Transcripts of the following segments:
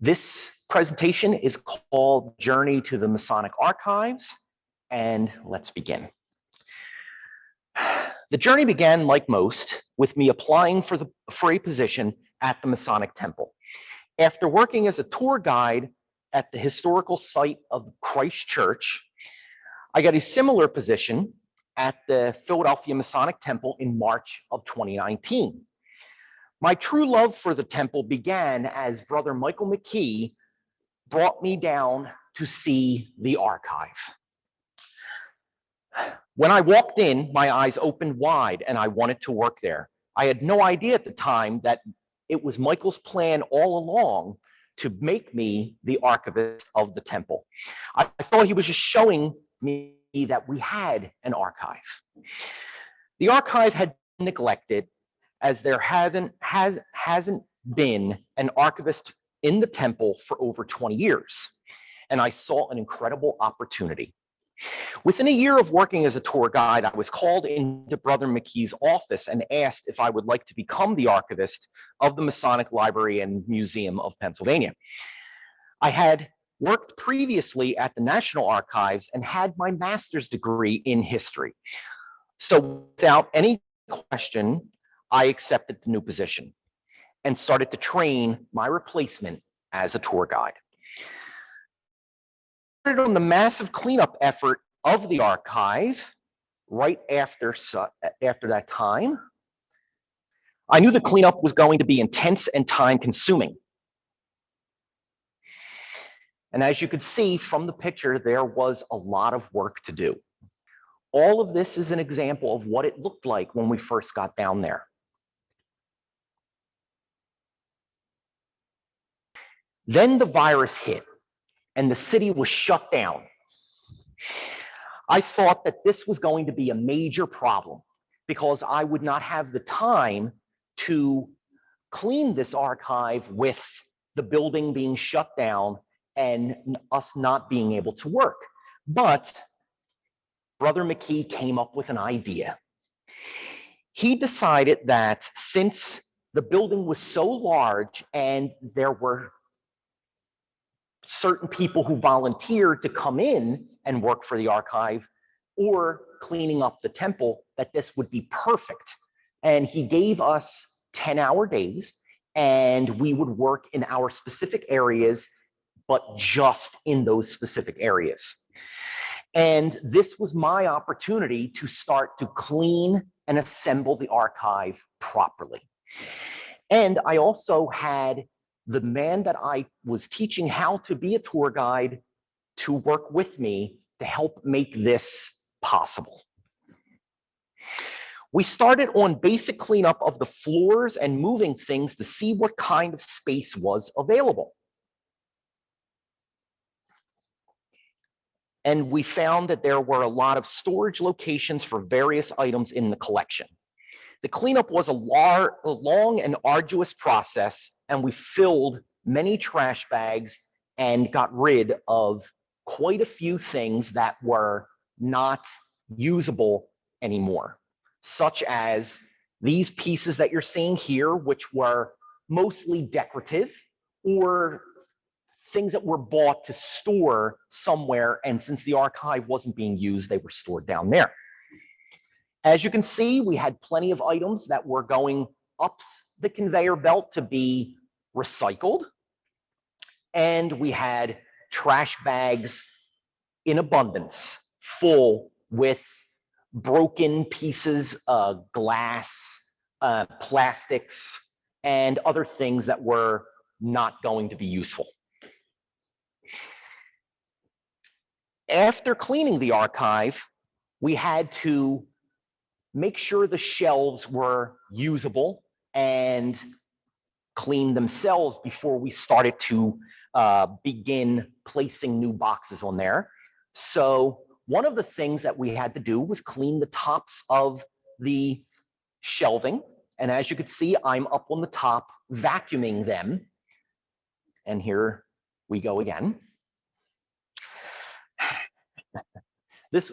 This presentation is called Journey to the Masonic Archives, and let's begin. The journey began, like most, with me applying for a position at the Masonic Temple. After working as a tour guide at the historical site of Christ Church, I got a similar position at the Philadelphia Masonic Temple in March of 2019. My true love for the temple began as Brother Michael McKee brought me down to see the archive. When I walked in, my eyes opened wide and I wanted to work there. I had no idea at the time that it was Michael's plan all along to make me the archivist of the temple. I thought he was just showing me that we had an archive. The archive had been neglected as there hasn't been an archivist in the temple for over 20 years. And I saw an incredible opportunity. Within a year of working as a tour guide, I was called into Brother McKee's office and asked if I would like to become the archivist of the Masonic Library and Museum of Pennsylvania. I had worked previously at the National Archives and had my master's degree in history. So without any question, I accepted the new position and started to train my replacement as a tour guide. On the massive cleanup effort of the archive right after that time. I knew the cleanup was going to be intense and time-consuming. And as you could see from the picture, there was a lot of work to do. All of this is an example of what it looked like when we first got down there. Then the virus hit and the city was shut down. I thought that this was going to be a major problem because I would not have the time to clean this archive with the building being shut down and us not being able to work. But Brother McKee came up with an idea. He decided that since the building was so large and there were certain people who volunteered to come in and work for the archive or cleaning up the temple, that this would be perfect. And he gave us 10-hour days and we would work in our specific areas, but just in those specific areas. And this was my opportunity to start to clean and assemble the archive properly. And I also had the man that I was teaching how to be a tour guide to work with me to help make this possible. We started on basic cleanup of the floors and moving things to see what kind of space was available. And we found that there were a lot of storage locations for various items in the collection. The cleanup was a long and arduous process, and we filled many trash bags and got rid of quite a few things that were not usable anymore, such as these pieces that you're seeing here, which were mostly decorative or things that were bought to store somewhere, and since the archive wasn't being used, they were stored down there. As you can see, we had plenty of items that were going up the conveyor belt to be recycled. And we had trash bags in abundance, full with broken pieces of glass, plastics, and other things that were not going to be useful. After cleaning the archive, we had to make sure the shelves were usable and clean themselves before we started to begin placing new boxes on there. So one of the things that we had to do was clean the tops of the shelving. And as you can see, I'm up on the top vacuuming them. And here we go again.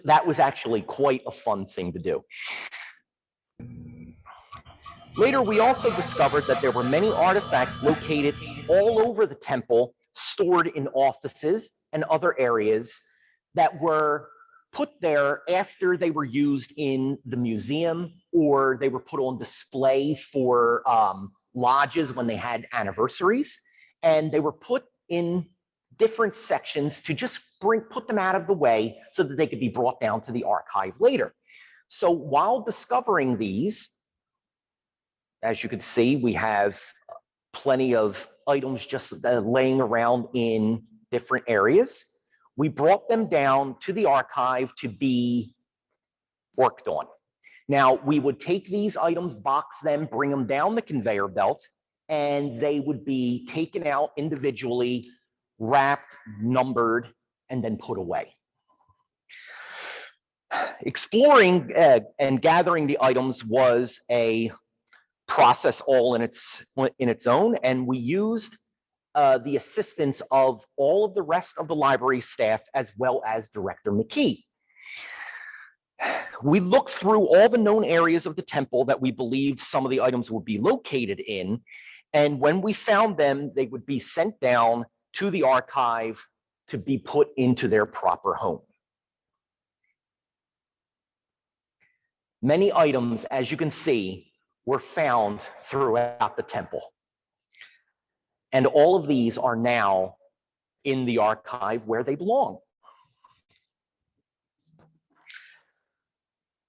That was actually quite a fun thing to do. Later, we also discovered that there were many artifacts located all over the temple stored in offices and other areas that were put there after they were used in the museum, or they were put on display for lodges when they had anniversaries, and they were put in different sections to just put them out of the way so that they could be brought down to the archive later. So while discovering these, as you can see, we have plenty of items just laying around in different areas. We brought them down to the archive to be worked on. Now, we would take these items, box them, bring them down the conveyor belt, and they would be taken out individually, wrapped, numbered, and then put away. Exploring and gathering the items was a process all in its own, and we used the assistance of all of the rest of the library staff as well as Director McKee. We looked through all the known areas of the temple that we believed some of the items would be located in, and when we found them, they would be sent down to the archive to be put into their proper home. Many items, as you can see, were found throughout the temple. And all of these are now in the archive where they belong.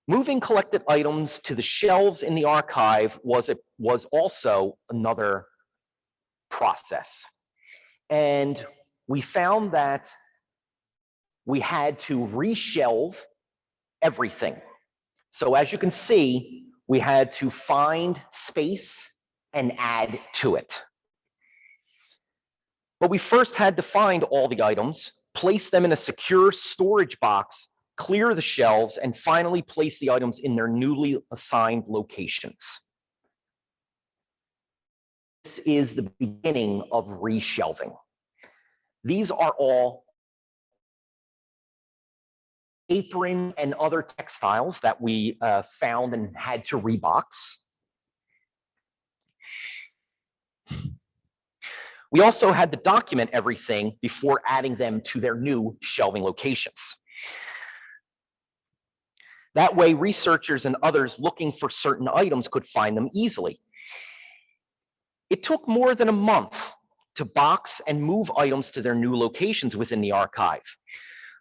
Moving collected items to the shelves in the archive was also another process. And we found that we had to reshelve everything. So as you can see, we had to find space and add to it. But we first had to find all the items, place them in a secure storage box, clear the shelves, and finally place the items in their newly assigned locations. This is the beginning of reshelving. These are all aprons and other textiles that we found and had to rebox. We also had to document everything before adding them to their new shelving locations. That way, researchers and others looking for certain items could find them easily. It took more than a month to box and move items to their new locations within the archive.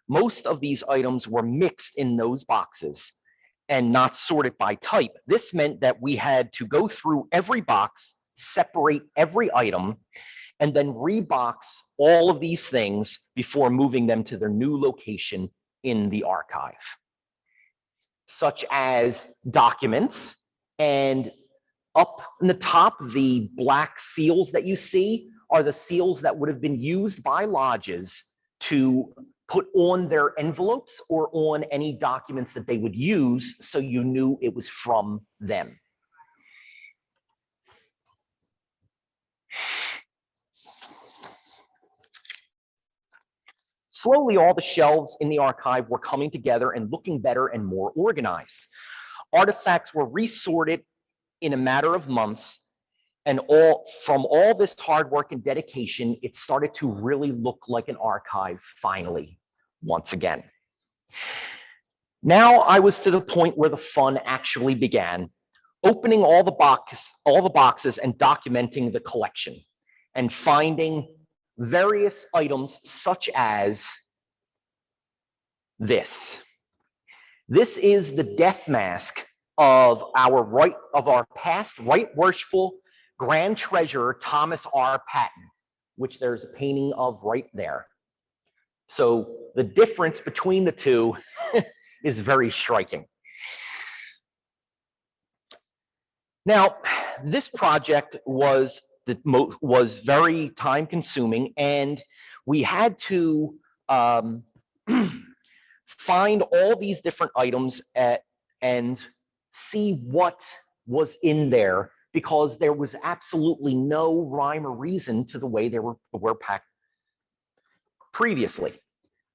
Most of these items were mixed in those boxes and not sorted by type. This meant that we had to go through every box, separate every item, and then rebox all of these things before moving them to their new location in the archive, such as documents. And up in the top, the black seals that you see are the seals that would have been used by lodges to put on their envelopes or on any documents that they would use, so you knew it was from them. Slowly, all the shelves in the archive were coming together and looking better and more organized. Artifacts were resorted in a matter of months, and from all this hard work and dedication, it started to really look like an archive finally, once again. Now I was to the point where the fun actually began, opening all the boxes and documenting the collection and finding various items such as this. This is the death mask of our past Right Worshipful Grand Treasurer Thomas R. Patton, which there's a painting of right there. So the difference between the two is very striking. Now, this project was very time consuming, and we had to find all these different items and see what was in there, because there was absolutely no rhyme or reason to the way they were packed previously.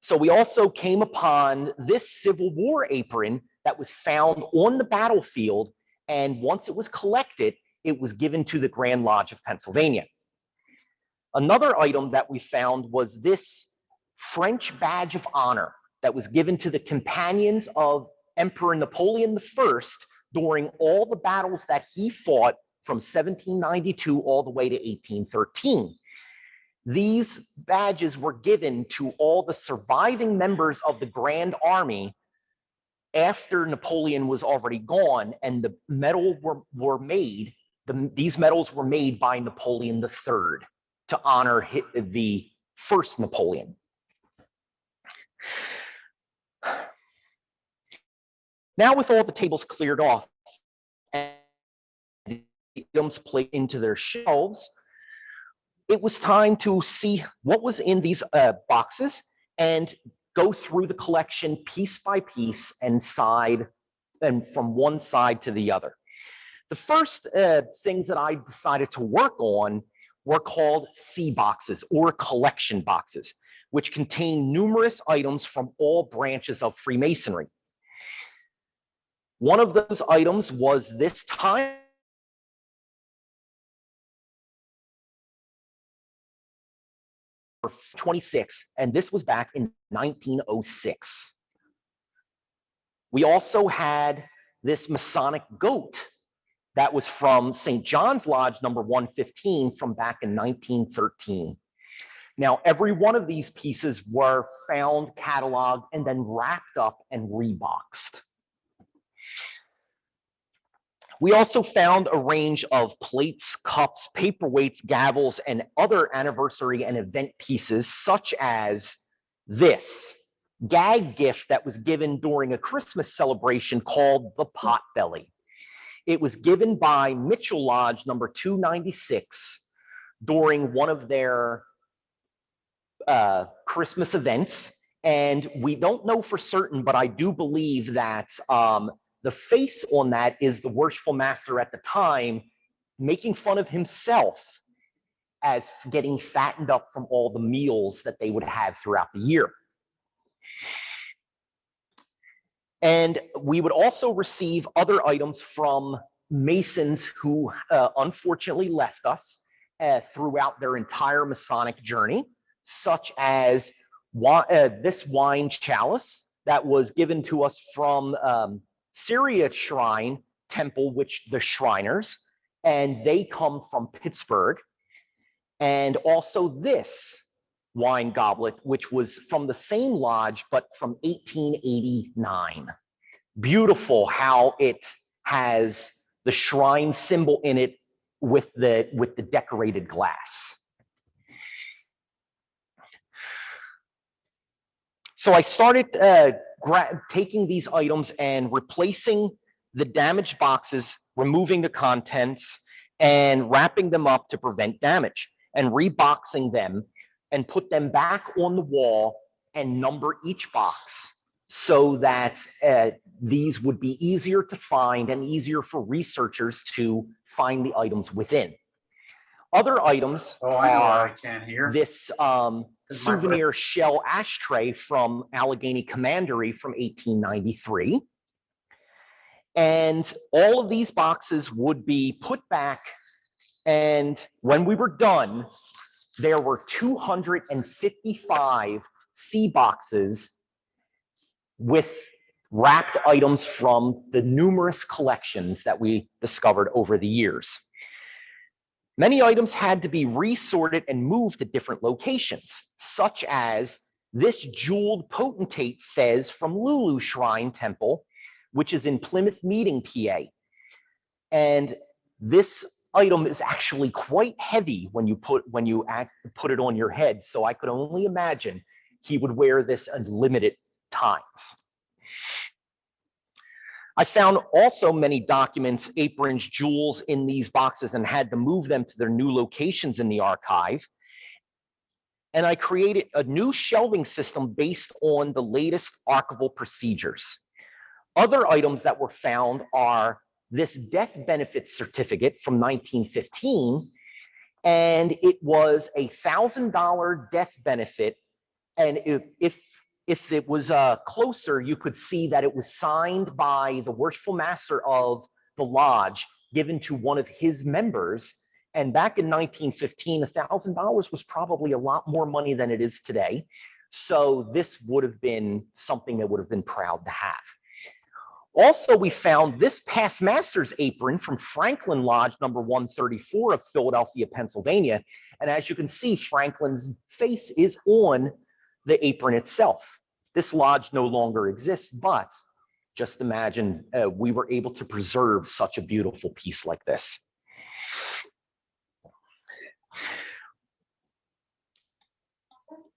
So we also came upon this Civil War apron that was found on the battlefield, and once it was collected, it was given to the Grand Lodge of Pennsylvania. Another item that we found was this French badge of honor that was given to the companions of Emperor Napoleon I during all the battles that he fought from 1792 all the way to 1813. These badges were given to all the surviving members of the Grand Army after Napoleon was already gone, and the medals were made. These medals were made by Napoleon III to honor the first Napoleon. Now, with all the tables cleared off and the items placed into their shelves, it was time to see what was in these boxes and go through the collection piece by piece and from one side to the other. The first things that I decided to work on were called C boxes, or collection boxes, which contain numerous items from all branches of Freemasonry. One of those items was this time 26, and this was back in 1906. We also had this Masonic goat that was from St. John's Lodge number 115 from back in 1913. Now, every one of these pieces were found, cataloged, and then wrapped up and reboxed. We also found a range of plates, cups, paperweights, gavels, and other anniversary and event pieces, such as this gag gift that was given during a Christmas celebration called the Potbelly. It was given by Mitchell Lodge number 296 during one of their Christmas events. And we don't know for certain, but I do believe that the face on that is the worshipful master at the time making fun of himself as getting fattened up from all the meals that they would have throughout the year. And we would also receive other items from Masons who unfortunately left us throughout their entire Masonic journey, such as this wine chalice that was given to us from Syria Shrine Temple, which the Shriners, and they come from Pittsburgh. And also this wine goblet, which was from the same lodge, but from 1889. Beautiful how it has the shrine symbol in it with the decorated glass. So I started taking these items and replacing the damaged boxes, removing the contents, and wrapping them up to prevent damage, and reboxing them and put them back on the wall and number each box so that these would be easier to find and easier for researchers to find the items within. Other items are this souvenir shell ashtray from Allegheny Commandery from 1893. And all of these boxes would be put back, and when we were done, there were 255 C boxes with wrapped items from the numerous collections that we discovered over the years. Many items had to be resorted and moved to different locations, such as this jeweled potentate fez from Lulu Shrine Temple, which is in Plymouth Meeting, PA. And this item is actually quite heavy when you put it on your head. So I could only imagine he would wear this unlimited times. I found also many documents, aprons, jewels in these boxes and had to move them to their new locations in the archive. And I created a new shelving system based on the latest archival procedures. Other items that were found are this death benefit certificate from 1915, and it was a $1,000 death benefit. And if it was closer, you could see that it was signed by the worshipful master of the lodge, given to one of his members, And back in 1915, $1,000 was probably a lot more money than it is today. So this would have been something that would have been proud to have. Also, we found this past master's apron from Franklin Lodge number 134 of Philadelphia, Pennsylvania. And as you can see, Franklin's face is on the apron itself. This lodge no longer exists, but just imagine we were able to preserve such a beautiful piece like this.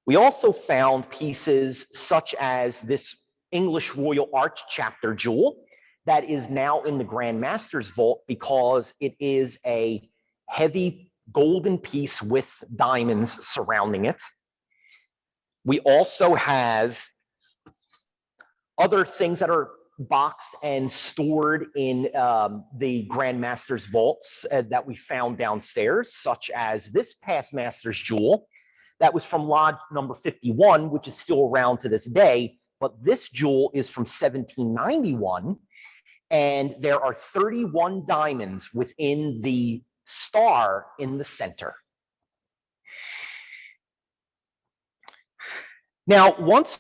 We also found pieces such as this English Royal Arch Chapter jewel that is now in the Grand Master's vault because it is a heavy golden piece with diamonds surrounding it. We also have other things that are boxed and stored in the Grand Master's vaults that we found downstairs, such as this past Master's jewel that was from Lodge number 51, which is still around to this day. But this jewel is from 1791, and there are 31 diamonds within the star in the center. Now, once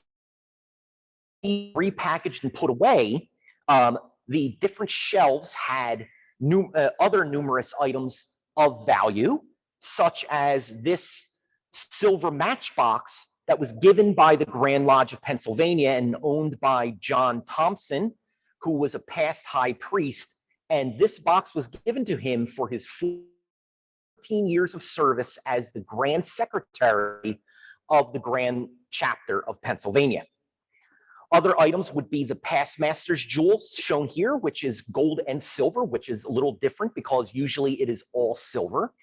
repackaged and put away, the different shelves had other numerous items of value, such as this silver matchbox that was given by the Grand Lodge of Pennsylvania and owned by John Thompson, who was a past high priest. And this box was given to him for his 14 years of service as the Grand Secretary of the Grand Chapter of Pennsylvania. Other items would be the past master's jewels shown here, which is gold and silver, which is a little different because usually it is all silver.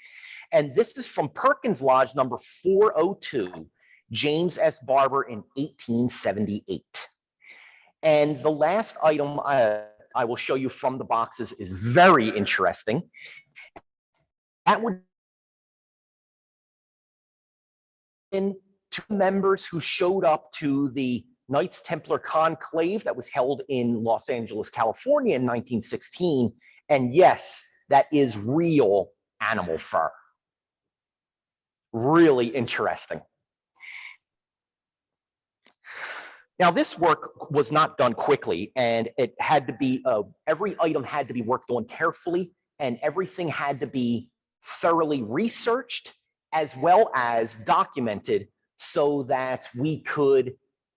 And this is from Perkins Lodge number 402, James S. Barber in 1878. And the last item I will show you from the boxes is very interesting. That would be two members who showed up to the Knights Templar conclave that was held in Los Angeles, California in 1916. And yes, that is real animal fur. Really interesting. Now, this work was not done quickly, and it had to be, every item had to be worked on carefully, and everything had to be thoroughly researched as well as documented so that we could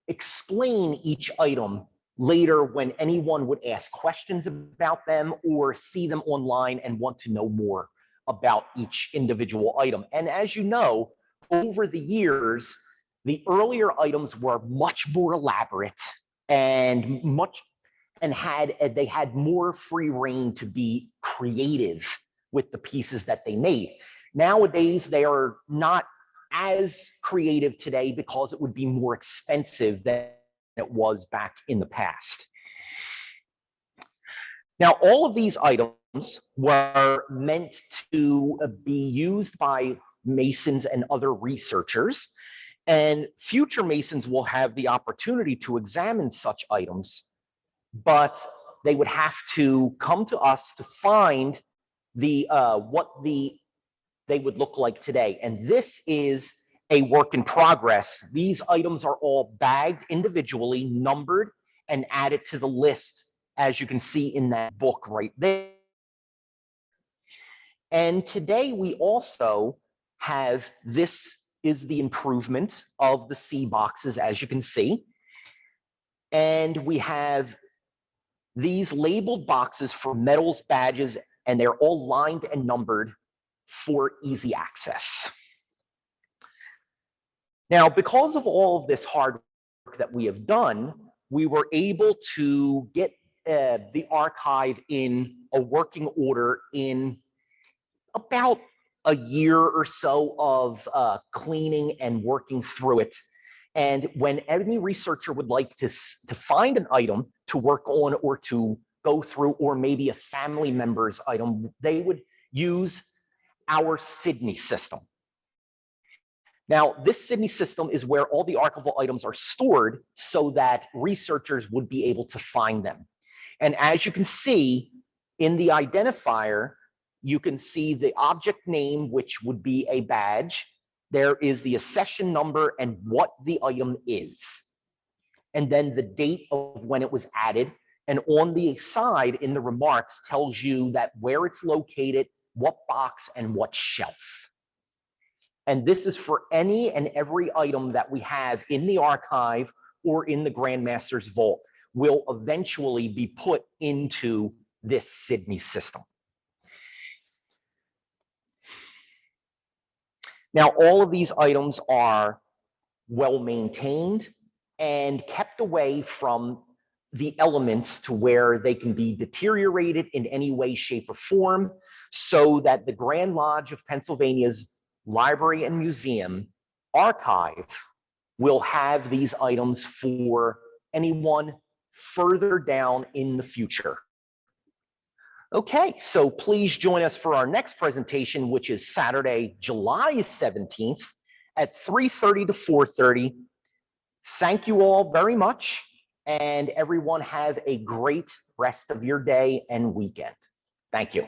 explain each item later when anyone would ask questions about them or see them online and want to know more about each individual item. And as you know, over the years, the earlier items were much more elaborate and they had more free reign to be creative with the pieces that they made. Nowadays, they are not as creative today because it would be more expensive than it was back in the past. Now, all of these items were meant to be used by Masons and other researchers, and future Masons will have the opportunity to examine such items, but they would have to come to us to find what they would look like today. And this is a work in progress. These items are all bagged individually, numbered, and added to the list, as you can see in that book right there. And today we also have, this is the improvement of the C boxes, as you can see. And we have these labeled boxes for medals, badges, and they're all lined and numbered for easy access. Now, because of all of this hard work that we have done, we were able to get the archive in a working order in about a year or so of cleaning and working through it. And when any researcher would like to find an item to work on or to go through, or maybe a family member's item, they would use our Sydney system. Now, this Sydney system is where all the archival items are stored so that researchers would be able to find them. And as you can see in the identifier, you can see the object name, which would be a badge. There is the accession number and what the item is. And then the date of when it was added. And on the side in the remarks tells you that where it's located, what box and what shelf. And this is for any and every item that we have in the archive or in the Grand Master's vault will eventually be put into this Sydney system. Now, all of these items are well maintained and kept away from the elements to where they can be deteriorated in any way, shape, or form, so that the Grand Lodge of Pennsylvania's Library and Museum archive will have these items for anyone further down in the future. Okay, so please join us for our next presentation, which is Saturday, July 17th at 3:30 to 4:30. Thank you all very much, and everyone have a great rest of your day and weekend. Thank you.